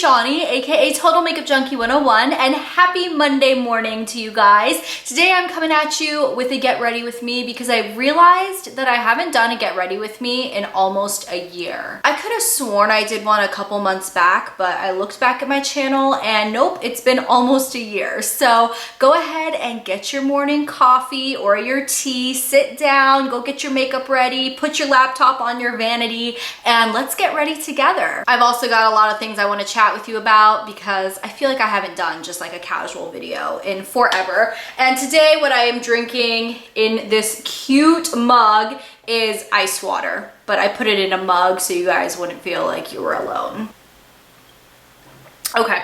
Eshani, aka Total Makeup Junkie 101, and happy Monday morning to you guys. Today I'm coming at you with a get ready with me because I realized that I haven't done a get ready with me in almost a year. I could have sworn I did one a couple months back, but I looked back at my channel and nope, it's been almost a year. So go ahead and get your morning coffee or your tea, sit down, go get your makeup ready, put your laptop on your vanity, and let's get ready together. I've also got a lot of things I want to chat with you about because I feel like I haven't done just like a casual video in forever. And today what I am drinking in this cute mug is ice water, but I put it in a mug so you guys wouldn't feel like you were alone. Okay,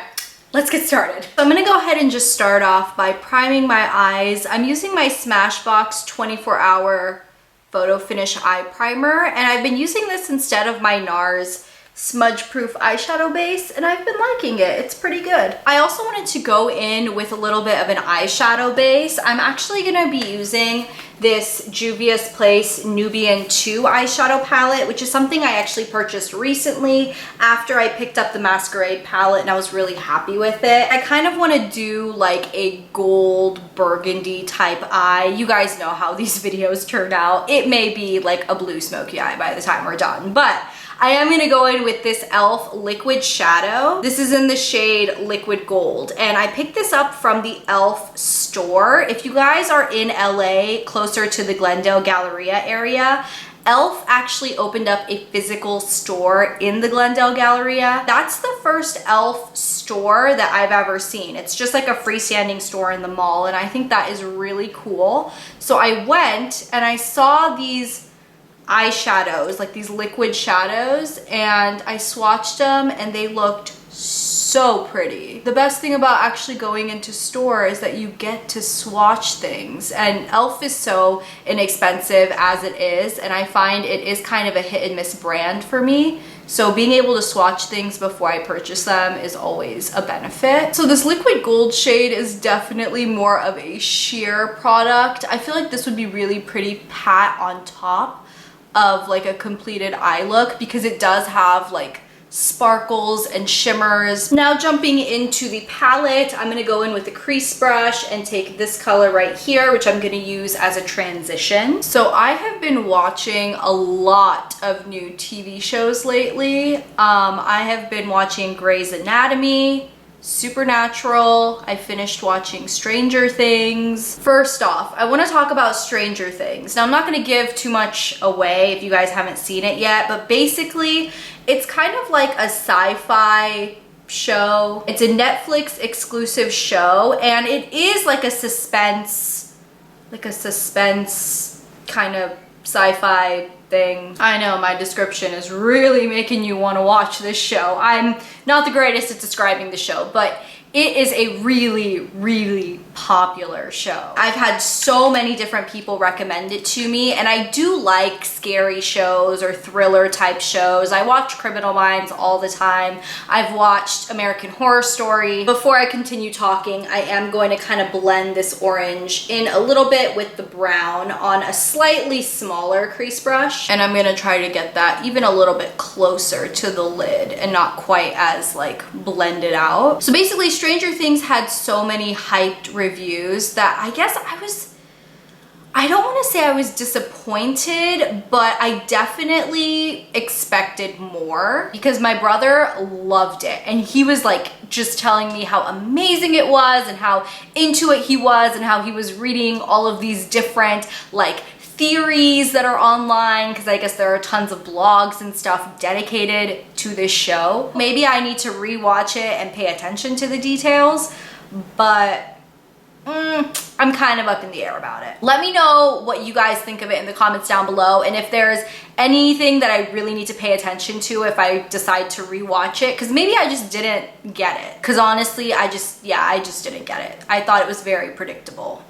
let's get started. So I'm gonna go ahead and just start off by priming my eyes. I'm using my Smashbox 24-hour photo finish eye primer, and I've been using this instead of my NARS smudge proof eyeshadow base, and I've been liking it. It's pretty good. I also wanted to go in with a little bit of an eyeshadow base. I'm actually gonna be using this Juvia's Place Nubian 2 eyeshadow palette, which is something I actually purchased recently after I picked up the Masquerade palette, and I was really happy with it. I kind of want to do like a gold burgundy type eye. You guys know how these videos turn out. It may be like a blue smoky eye by the time we're done, but I am gonna go in with this e.l.f. liquid shadow. This is in the shade Liquid Gold, and I picked this up from the e.l.f. store. If you guys are in LA, closer to the Glendale Galleria area, e.l.f. actually opened up a physical store in the Glendale Galleria. That's the first e.l.f. store that I've ever seen. It's just like a freestanding store in the mall, and I think that is really cool. So I went and I saw these eyeshadows, like these liquid shadows, and I swatched them and they looked so pretty. The best thing about actually going into store is that you get to swatch things, and e.l.f. is so inexpensive as it is, and I find it is kind of a hit and miss brand for me. So being able to swatch things before I purchase them is always a benefit. So this liquid gold shade is definitely more of a sheer product. I feel like this would be really pretty pat on top of like a completed eye look because it does have like sparkles and shimmers. Now jumping into the palette, I'm gonna go in with a crease brush and take this color right here, which I'm gonna use as a transition. So I have been watching a lot of new TV shows lately. I have been watching Grey's Anatomy, Supernatural. I finished watching Stranger Things. First off, I want to talk about Stranger Things. Now, I'm not going to give too much away if you guys haven't seen it yet, but basically it's kind of like a sci-fi show. It's a Netflix exclusive show, and it is like a suspense kind of sci-fi thing. I know my description is really making you want to watch this show. I'm not the greatest at describing the show, but it is a really, really popular show. I've had so many different people recommend it to me, and I do like scary shows or thriller type shows. I watch Criminal Minds all the time. I've watched American Horror Story. Before I continue talking, I am going to kind of blend this orange in a little bit with the brown on a slightly smaller crease brush, and I'm gonna try to get that even a little bit closer to the lid and not quite as like blended out. So basically, Stranger Things had so many hyped reviews that I guess I don't want to say I was disappointed, but I definitely expected more because my brother loved it, and he was like just telling me how amazing it was and how into it he was and how he was reading all of these different like theories that are online, because I guess there are tons of blogs and stuff dedicated to this show. Maybe I need to rewatch it and pay attention to the details, but I'm kind of up in the air about it. Let me know what you guys think of it in the comments down below, and if there's anything that I really need to pay attention to if I decide to rewatch it, because maybe I just didn't get it. Because honestly, I just didn't get it. I thought it was very predictable.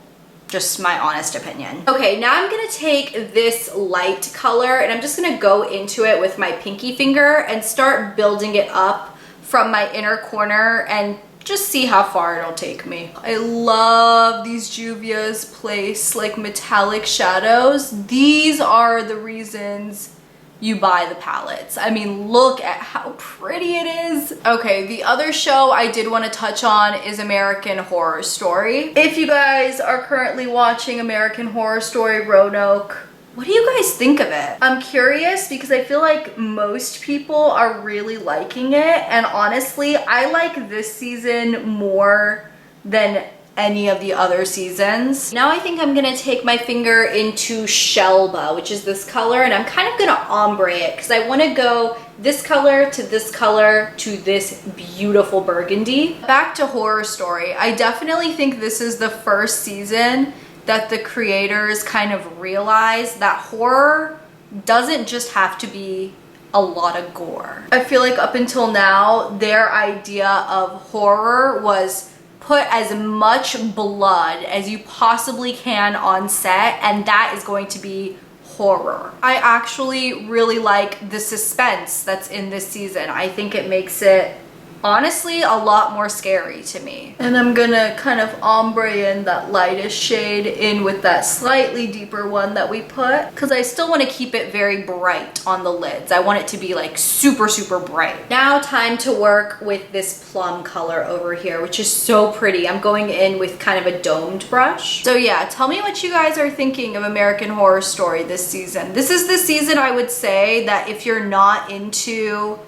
Just my honest opinion. Okay, now I'm gonna take this light color and I'm just gonna go into it with my pinky finger and start building it up from my inner corner and just see how far it'll take me. I love these Juvia's Place like metallic shadows. These are the reasons you buy the palettes. I mean, look at how pretty it is. Okay, the other show I did want to touch on is American Horror Story. If you guys are currently watching American Horror Story Roanoke, what do you guys think of it? I'm curious because I feel like most people are really liking it, and honestly, I like this season more than any of the other seasons. Now I think I'm gonna take my finger into Shelba, which is this color, and I'm kind of gonna ombre it because I want to go this color to this color to this beautiful burgundy. Back to Horror Story. I definitely think this is the first season that the creators kind of realized that horror doesn't just have to be a lot of gore. I feel like up until now, their idea of horror was put as much blood as you possibly can on set, and that is going to be horror. I actually really like the suspense that's in this season. I think it makes it honestly a lot more scary to me. And I'm gonna kind of ombre in that lightest shade in with that slightly deeper one that we put, because I still want to keep it very bright on the lids. I want it to be like super bright. Now time to work with this plum color over here, which is so pretty. I'm going in with kind of a domed brush. So yeah, tell me what you guys are thinking of American Horror Story this season. This is the season I would say that if you're not into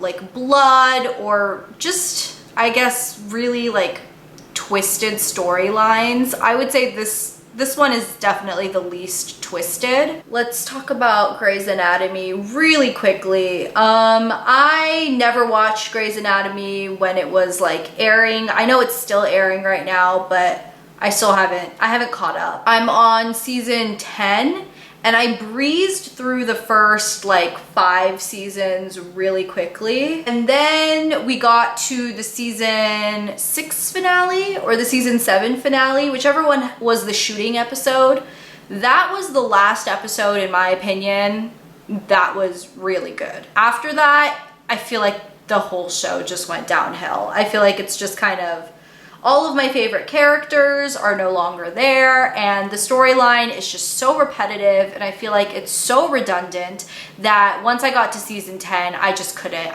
like blood or just, I guess, really like twisted storylines, I would say this one is definitely the least twisted. Let's talk about Grey's Anatomy really quickly. I never watched Grey's Anatomy when it was like airing. I know it's still airing right now, but I haven't caught up. I'm on season 10. And I breezed through the first like 5 seasons really quickly. And then we got to the season 6 finale or the season 7 finale, whichever one was the shooting episode. That was the last episode, in my opinion, that was really good. After that, I feel like the whole show just went downhill. I feel like it's just kind of, all of my favorite characters are no longer there, and the storyline is just so repetitive, and I feel like it's so redundant that once I got to season 10, I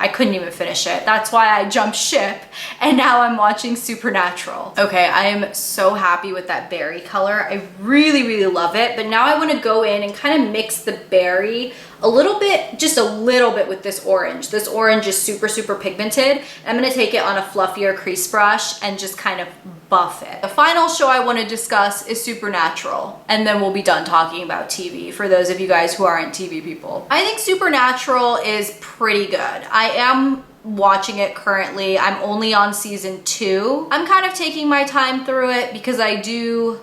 couldn't even finish it. That's why I jumped ship, and now I'm watching Supernatural. Okay, I am so happy with that berry color. I really love it, but now I want to go in and kind of mix the berry just a little bit with this orange. This orange is super pigmented. I'm gonna take it on a fluffier crease brush and just kind of buff it. The final show I want to discuss is Supernatural, and then we'll be done talking about TV for those of you guys who aren't TV people. I think Supernatural is pretty good. I am watching it currently. I'm only on season 2. I'm kind of taking my time through it because I do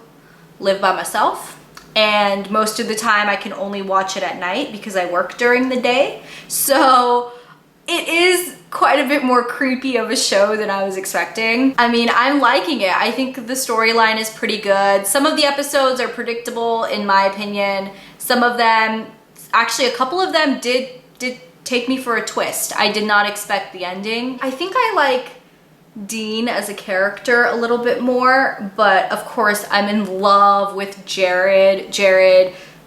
live by myself. And most of the time I can only watch it at night because I work during the day. So it is quite a bit more creepy of a show than I was expecting. I mean, I'm liking it. I think the storyline is pretty good. Some of the episodes are predictable in my opinion. Some of them, actually a couple of them did take me for a twist. I did not expect the ending. I think I like Dean as a character a little bit more, but of course I'm in love with Jared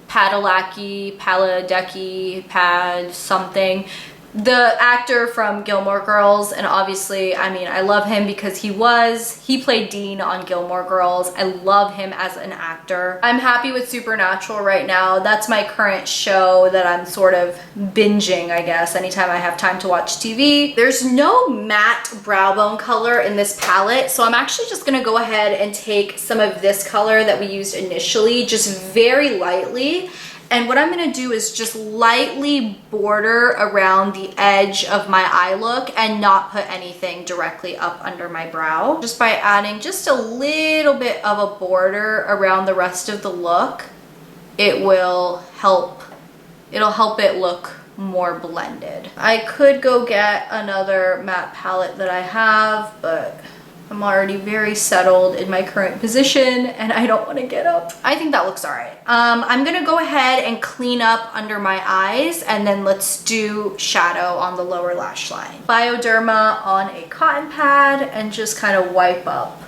Padalecki, Pad something, the actor from Gilmore Girls. And obviously, I mean, I love him because he played Dean on Gilmore Girls. I love him as an actor. I'm happy with Supernatural right now. That's my current show that I'm sort of binging, I guess, anytime I have time to watch TV. There's no matte brow bone color in this palette, so I'm actually just gonna go ahead and take some of this color that we used initially, just very lightly. And what I'm gonna do is just lightly border around the edge of my eye look and not put anything directly up under my brow. Just by adding just a little bit of a border around the rest of the look, it'll help it look more blended. I could go get another matte palette that I have, but I'm already very settled in my current position and I don't want to get up. I think that looks all right. I'm gonna go ahead and clean up under my eyes, and then let's do shadow on the lower lash line. Bioderma on a cotton pad and just kind of wipe up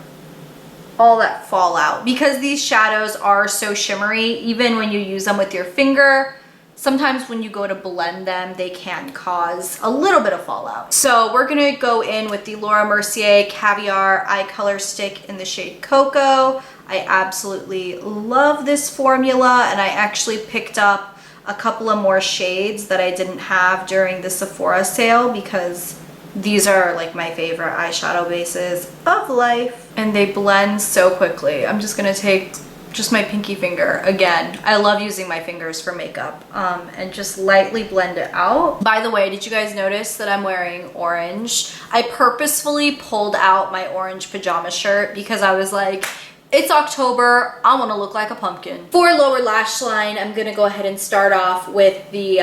all that fallout, because these shadows are so shimmery. Even when you use them with your finger, sometimes when you go to blend them, they can cause a little bit of fallout. So we're gonna go in with the Laura Mercier Caviar Eye Color Stick in the shade Cocoa. I absolutely love this formula, and I actually picked up a couple of more shades that I didn't have during the Sephora sale because these are like my favorite eyeshadow bases of life, and they blend so quickly. I'm just gonna take just my pinky finger. Again, I love using my fingers for makeup, and just lightly blend it out. By the way, did you guys notice that I'm wearing orange? I purposefully pulled out my orange pajama shirt because I was like, it's October, I want to look like a pumpkin. For lower lash line, I'm gonna go ahead and start off with the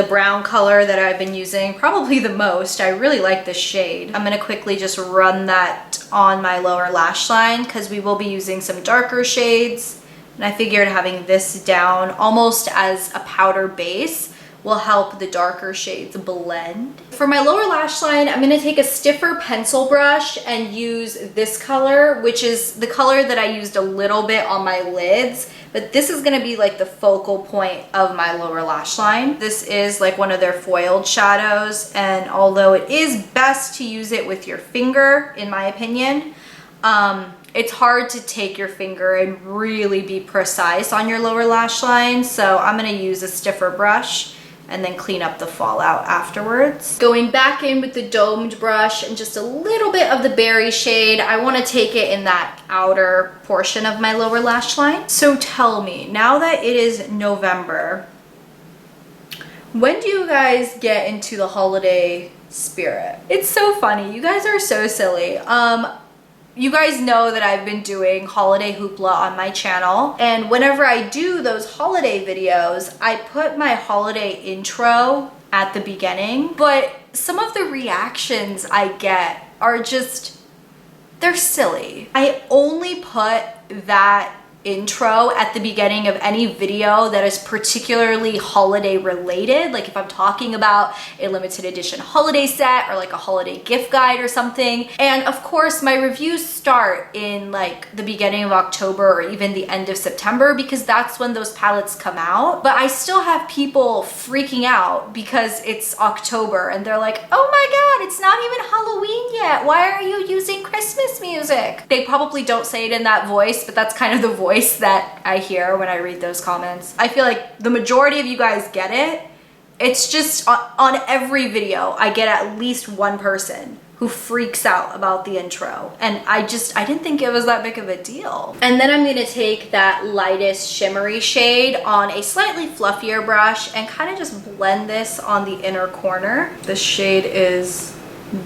brown color that I've been using probably the most. I really like this shade. I'm gonna quickly just run that on my lower lash line because we will be using some darker shades. And I figured having this down almost as a powder base will help the darker shades blend. For my lower lash line, I'm gonna take a stiffer pencil brush and use this color, which is the color that I used a little bit on my lids, but this is gonna be like the focal point of my lower lash line. This is like one of their foiled shadows, and although it is best to use it with your finger, in my opinion, it's hard to take your finger and really be precise on your lower lash line, so I'm gonna use a stiffer brush and then clean up the fallout afterwards. Going back in with the domed brush and just a little bit of the berry shade, I want to take it in that outer portion of my lower lash line. So tell me, now that it is November, when do you guys get into the holiday spirit? It's so funny. You guys are so silly. You guys know that I've been doing holiday hoopla on my channel, and whenever I do those holiday videos, I put my holiday intro at the beginning, but some of the reactions I get are just, they're silly. I only put that intro at the beginning of any video that is particularly holiday related, like if I'm talking about a limited edition holiday set or like a holiday gift guide or something. And of course my reviews start in like the beginning of October or even the end of September because that's when those palettes come out. But I still have people freaking out because it's October and they're like, oh my god, it's not even Halloween yet, why are you using Christmas music? They probably don't say it in that voice, but that's kind of the voice that I hear when I read those comments. I feel like the majority of you guys get it. It's just on every video I get at least one person who freaks out about the intro, and I didn't think it was that big of a deal. And then I'm gonna take that lightest shimmery shade on a slightly fluffier brush and kind of just blend this on the inner corner. This shade is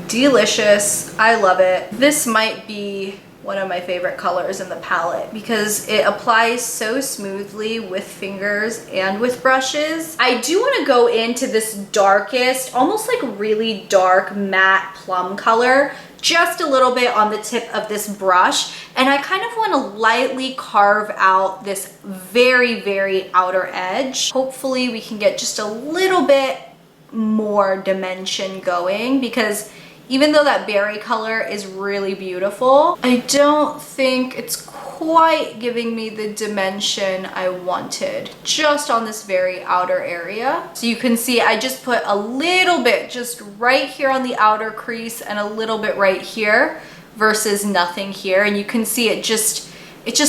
delicious. I love it. This might be one of my favorite colors in the palette because it applies so smoothly with fingers and with brushes. I do want to go into this darkest, almost like really dark matte plum color, just a little bit on the tip of this brush, and I kind of want to lightly carve out this very, very outer edge. Hopefully we can get just a little bit more dimension going because even though that berry color is really beautiful, I don't think it's quite giving me the dimension I wanted just on this very outer area. So you can see I just put a little bit just right here on the outer crease and a little bit right here versus nothing here, and you can see it just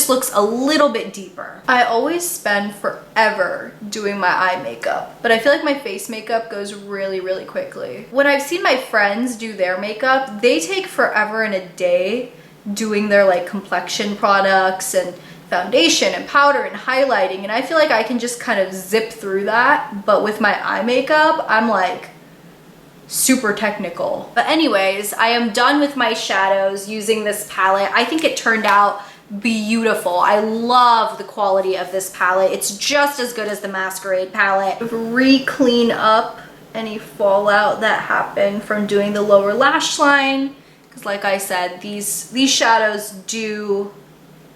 looks a little bit deeper. I always spend forever doing my eye makeup, but I feel like my face makeup goes really, really quickly. When I've seen my friends do their makeup, they take forever and a day doing their like complexion products and foundation and powder and highlighting, and I feel like I can just kind of zip through that, but with my eye makeup, I'm like super technical. But anyways, I am done with my shadows using this palette. I think it turned out beautiful. I love the quality of this palette. It's just as good as the Masquerade palette. Re-clean up any fallout that happened from doing the lower lash line, because like I said, these shadows do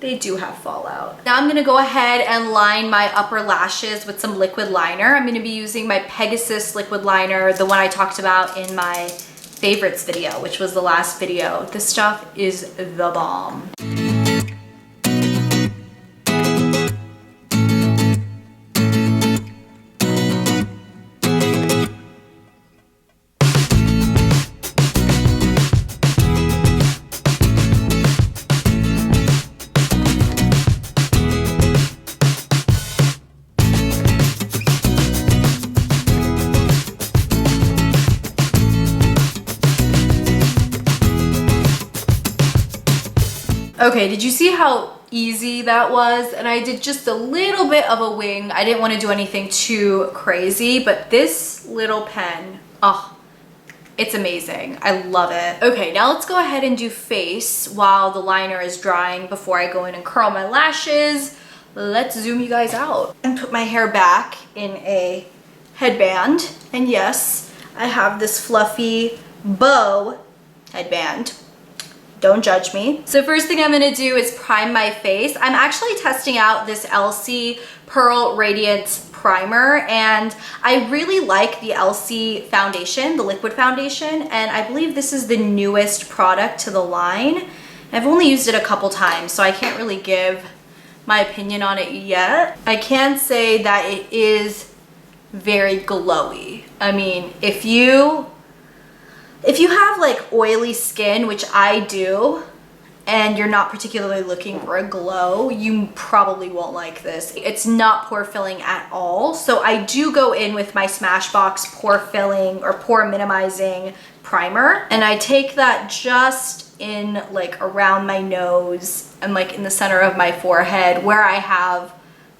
have fallout. Now I'm gonna go ahead and line my upper lashes with some liquid liner. I'm gonna be using my Pegasus liquid liner, the one I talked about in my favorites video, which was the last video. This stuff is the bomb. Okay, did you see how easy that was? And I did just a little bit of a wing. I didn't want to do anything too crazy, but this little pen, oh, it's amazing. I love it. Okay, now let's go ahead and do face while the liner is drying before I go in and curl my lashes. Let's zoom you guys out and put my hair back in a headband. And yes, I have this fluffy bow headband. Don't judge me. So first thing I'm gonna do is prime my face. I'm actually testing out this Elcie Pearl Radiance primer, and I really like the Elcie foundation, the liquid foundation, and I believe this is the newest product to the line. I've only used it a couple times, so I can't really give my opinion on it yet. I can say that it is very glowy. I mean, if you have like oily skin, which I do, and you're not particularly looking for a glow, you probably won't like this. It's not pore filling at all. So I do go in with my Smashbox pore filling or pore minimizing primer, and I take that just in like around my nose and like in the center of my forehead where I have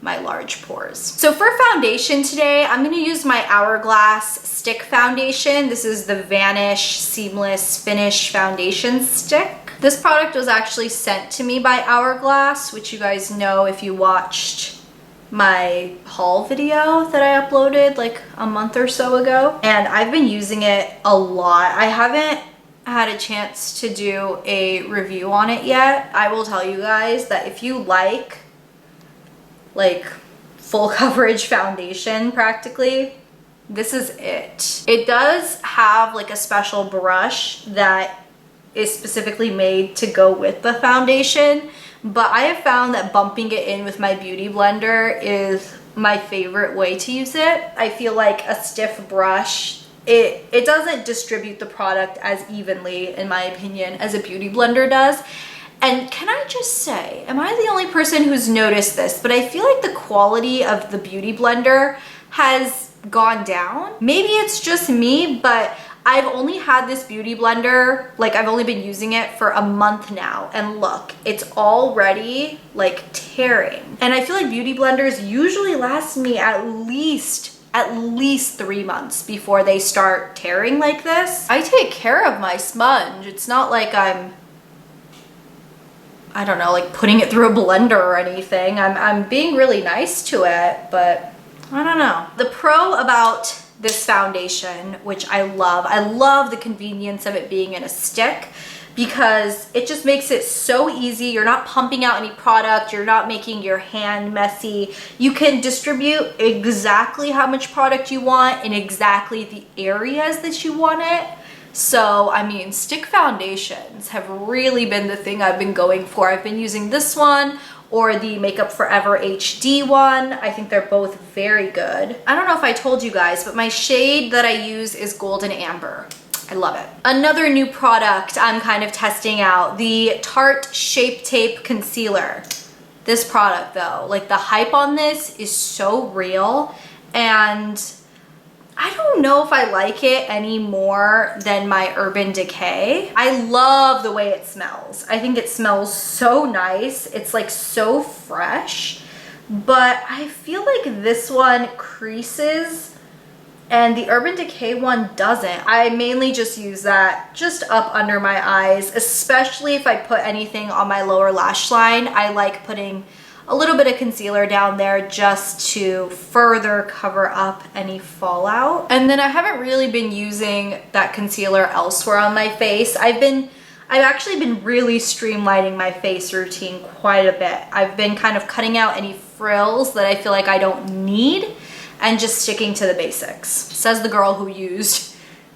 my large pores. So for foundation today, I'm gonna use my Hourglass stick foundation. This is the Vanish Seamless Finish Foundation Stick. This product was actually sent to me by Hourglass, which you guys know if you watched my haul video that I uploaded like a month or so ago. And I've been using it a lot. I haven't had a chance to do a review on it yet. I will tell you guys that if you like full coverage foundation practically, this is it. It does have like a special brush that is specifically made to go with the foundation, but I have found that bumping it in with my beauty blender is my favorite way to use it. I feel like a stiff brush, it doesn't distribute the product as evenly, in my opinion, as a beauty blender does. And can I just say, am I the only person who's noticed this? But I feel like the quality of the beauty blender has gone down. Maybe it's just me, but I've only had this beauty blender, like I've only been using it for a month now. And look, it's already like tearing. And I feel like beauty blenders usually last me at least 3 months before they start tearing like this. I take care of my sponge. It's not like I don't know, like putting it through a blender or anything. I'm being really nice to it, but I don't know. The pro about this foundation, which I love the convenience of it being in a stick, because it just makes it so easy. You're not pumping out any product. You're not making your hand messy. You can distribute exactly how much product you want in exactly the areas that you want it. So, I mean, stick foundations have really been the thing I've been going for. I've been using this one or the Makeup Forever HD one. I think they're both very good. I don't know if I told you guys, but my shade that I use is Golden Amber. I love it. Another new product I'm kind of testing out, the Tarte Shape Tape Concealer. This product though, like the hype on this is so real, and I don't know if I like it any more than my Urban Decay. I love the way it smells. I think it smells so nice. It's like so fresh, but I feel like this one creases and the Urban Decay one doesn't. I mainly just use that just up under my eyes, especially if I put anything on my lower lash line. I like putting a little bit of concealer down there just to further cover up any fallout. And then I haven't really been using that concealer elsewhere on my face. I've actually been really streamlining my face routine quite a bit. I've been kind of cutting out any frills that I feel like I don't need and just sticking to the basics. Says the girl who used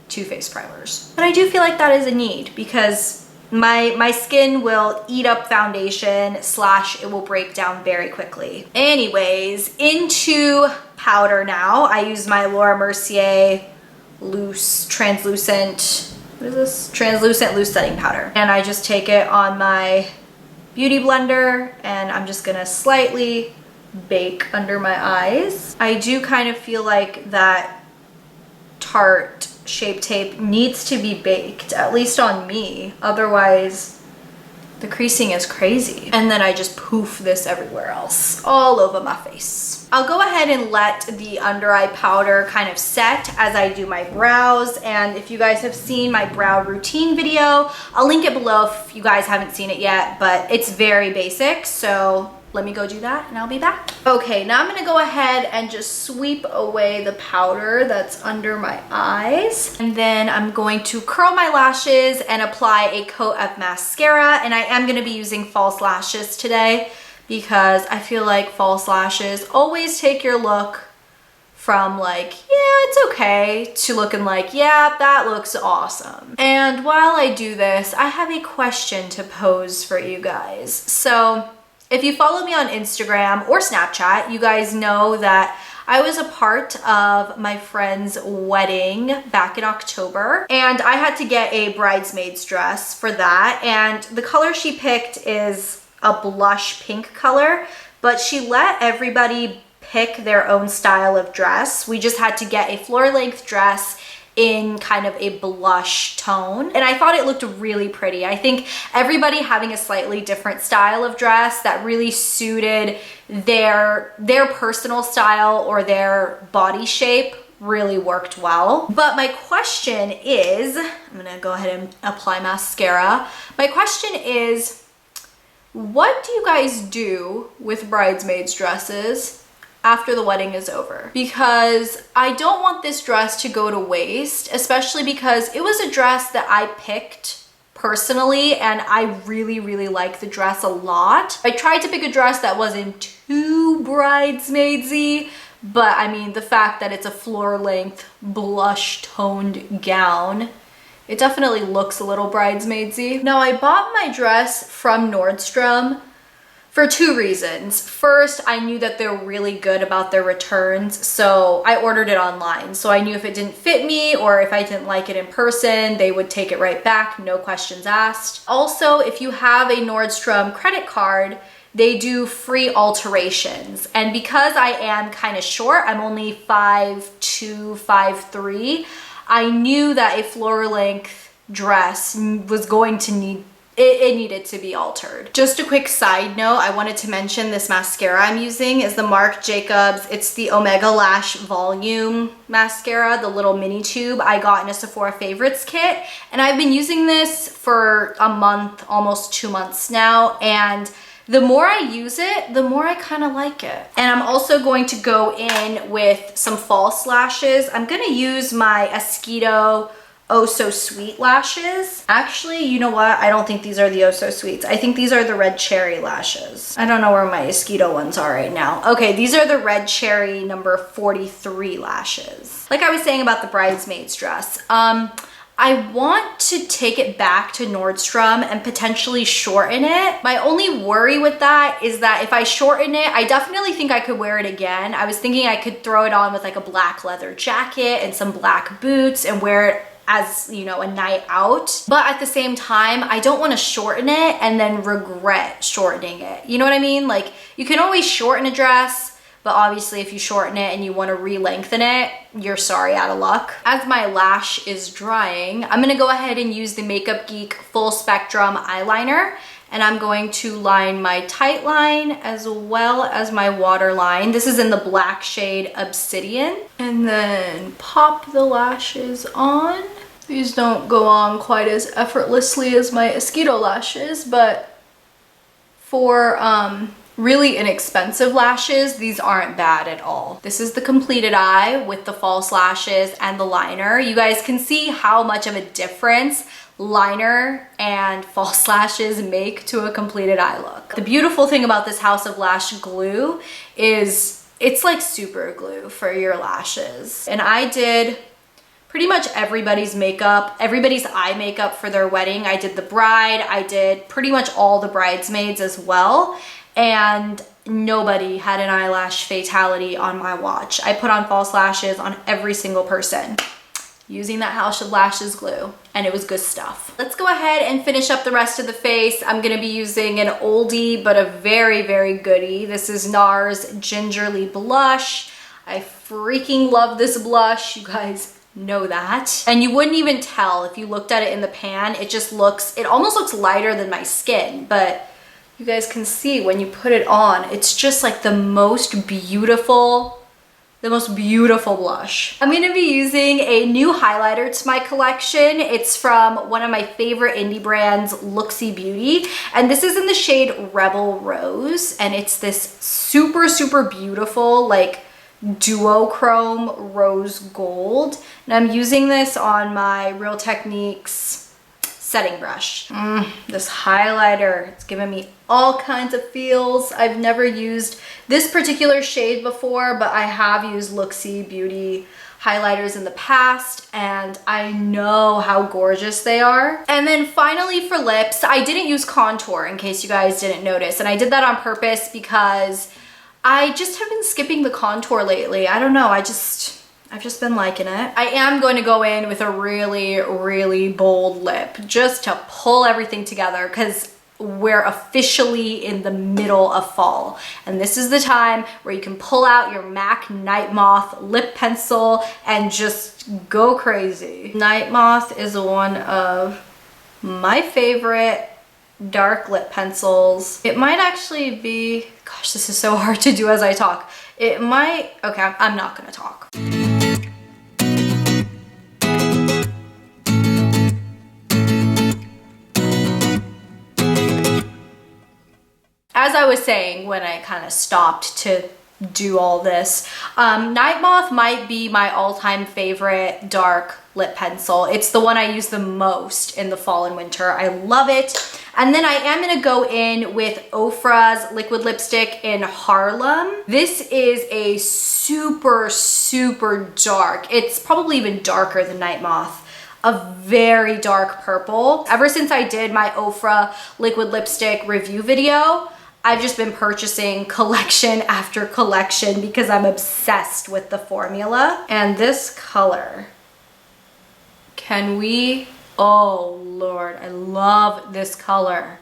2 face primers. But I do feel like that is a need, because my skin will eat up foundation / it will break down very quickly. Anyways, into powder now. I use my Laura Mercier loose translucent, what is this? Translucent loose setting powder. And I just take it on my beauty blender and I'm just gonna slightly bake under my eyes. I do kind of feel like that Tarte Shape Tape needs to be baked, at least on me. Otherwise, The creasing is crazy. And then I just poof this everywhere else, all over my face. I'll go ahead and let the under eye powder kind of set as I do my brows. And if you guys have seen my brow routine video, I'll link it below if you guys haven't seen it yet, but it's very basic. So let me go do that and I'll be back. Okay, now I'm gonna go ahead and just sweep away the powder that's under my eyes. And then I'm going to curl my lashes and apply a coat of mascara. And I am gonna be using false lashes today because I feel like false lashes always take your look from like, yeah, it's okay, to looking like, yeah, that looks awesome. And while I do this, I have a question to pose for you guys. So if you follow me on Instagram or Snapchat, you guys know that I was a part of my friend's wedding back in October, and I had to get a bridesmaid's dress for that. And the color she picked is a blush pink color, but she let everybody pick their own style of dress. We just had to get a floor-length dress in kind of a blush tone, and I thought it looked really pretty. I think everybody having a slightly different style of dress that really suited their personal style or their body shape really worked well. But my question is, I'm gonna go ahead and apply mascara. My question is, what do you guys do with bridesmaids dresses after the wedding is over? Because I don't want this dress to go to waste, especially because it was a dress that I picked personally, and I really, really like the dress a lot. I tried to pick a dress that wasn't too bridesmaidsy, but I mean, the fact that it's a floor-length blush toned gown, it definitely looks a little bridesmaidsy. Now, I bought my dress from Nordstrom for two reasons. First, I knew that they're really good about their returns, so I ordered it online. So I knew if it didn't fit me or if I didn't like it in person, they would take it right back, no questions asked. Also, if you have a Nordstrom credit card, they do free alterations. And because I am kind of short, I'm only 5'2", 5'3", I knew that a floor-length dress was going to need it needed to be altered. Just a quick side note, I wanted to mention this mascara I'm using is the Marc Jacobs. It's the Omega Lash Volume Mascara, the little mini tube I got in a Sephora Favorites kit. And I've been using this for a month, almost 2 months now. And the more I use it, the more I kind of like it. And I'm also going to go in with some false lashes. I'm gonna use my Eyeshadow Oh So Sweet lashes. Actually, you know what? I don't think these are the Oh So Sweets. I think these are the Red Cherry lashes. I don't know where my Eyeshadow ones are right now. Okay, these are the Red Cherry number 43 lashes. Like I was saying about the bridesmaid's dress, I want to take it back to Nordstrom and potentially shorten it. My only worry with that is that if I shorten it, I definitely think I could wear it again. I was thinking I could throw it on with like a black leather jacket and some black boots and wear it as, you know, a night out. But at the same time, I don't want to shorten it and then regret shortening it. You know what I mean? Like, you can always shorten a dress, but obviously if you shorten it and you want to re-lengthen it, you're sorry, out of luck. As my lash is drying, I'm going to go ahead and use the Makeup Geek Full Spectrum eyeliner. And I'm going to line my tight line as well as my waterline. This is in the black shade Obsidian. And then pop the lashes on. These don't go on quite as effortlessly as my Eyeshadow lashes, but for really inexpensive lashes, these aren't bad at all. This is the completed eye with the false lashes and the liner. You guys can see how much of a difference liner and false lashes make to a completed eye look. The beautiful thing about this House of Lash glue is it's like super glue for your lashes. And I did pretty much everybody's makeup, everybody's eye makeup for their wedding. I did the bride, I did pretty much all the bridesmaids as well. And nobody had an eyelash fatality on my watch. I put on false lashes on every single person using that House of Lashes glue, and it was good stuff. Let's go ahead and finish up the rest of the face. I'm gonna be using an oldie, but a very, very goodie. This is NARS Gingerly Blush. I freaking love this blush. You guys know that. And you wouldn't even tell if you looked at it in the pan. It almost looks lighter than my skin, but you guys can see when you put it on, it's just like the most beautiful blush. I'm gonna be using a new highlighter to my collection. It's from one of my favorite indie brands, Luxie Beauty. And this is in the shade Rebel Rose. And it's this super, super beautiful, like duochrome rose gold. And I'm using this on my Real Techniques setting brush. This highlighter, it's giving me all kinds of feels. I've never used this particular shade before, but I have used Luxie Beauty highlighters in the past, and I know how gorgeous they are. And then finally for lips, I didn't use contour, in case you guys didn't notice, and I did that on purpose because I just have been skipping the contour lately. I don't know, I've just been liking it. I am going to go in with a really, really bold lip just to pull everything together, because we're officially in the middle of fall. And this is the time where you can pull out your MAC Night Moth lip pencil and just go crazy. Night Moth is one of my favorite dark lip pencils. It might actually be, gosh, this is so hard to do as I talk. It might, okay, I'm not gonna talk. As I was saying when I kind of stopped to do all this, Night Moth might be my all-time favorite dark lip pencil. It's the one I use the most in the fall and winter. I love it. And then I am gonna go in with Ofra's liquid lipstick in Harlem. This is a super, super dark. It's probably even darker than Night Moth. A very dark purple. Ever since I did my Ofra liquid lipstick review video, I've just been purchasing collection after collection because I'm obsessed with the formula. And this color, oh Lord, I love this color.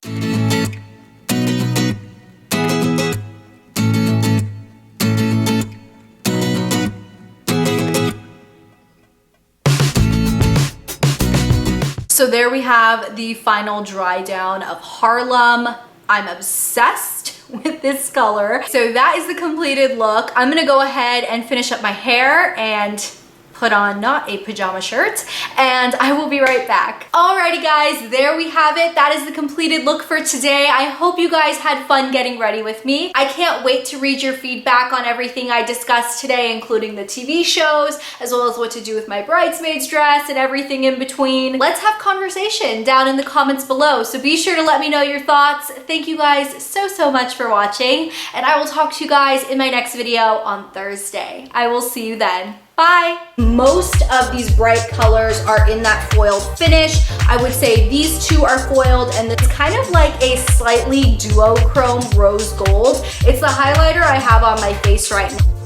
So there we have the final dry down of Harlem. I'm obsessed with this color. So that is the completed look. I'm gonna go ahead and finish up my hair and put on not a pajama shirt, and I will be right back. Alrighty guys, there we have it. That is the completed look for today. I hope you guys had fun getting ready with me. I can't wait to read your feedback on everything I discussed today, including the TV shows, as well as what to do with my bridesmaid's dress and everything in between. Let's have conversation down in the comments below, so be sure to let me know your thoughts. Thank you guys so much for watching, and I will talk to you guys in my next video on Thursday. I will see you then. Bye! Most of these bright colors are in that foiled finish. I would say these two are foiled, and it's kind of like a slightly duochrome rose gold. It's the highlighter I have on my face right now.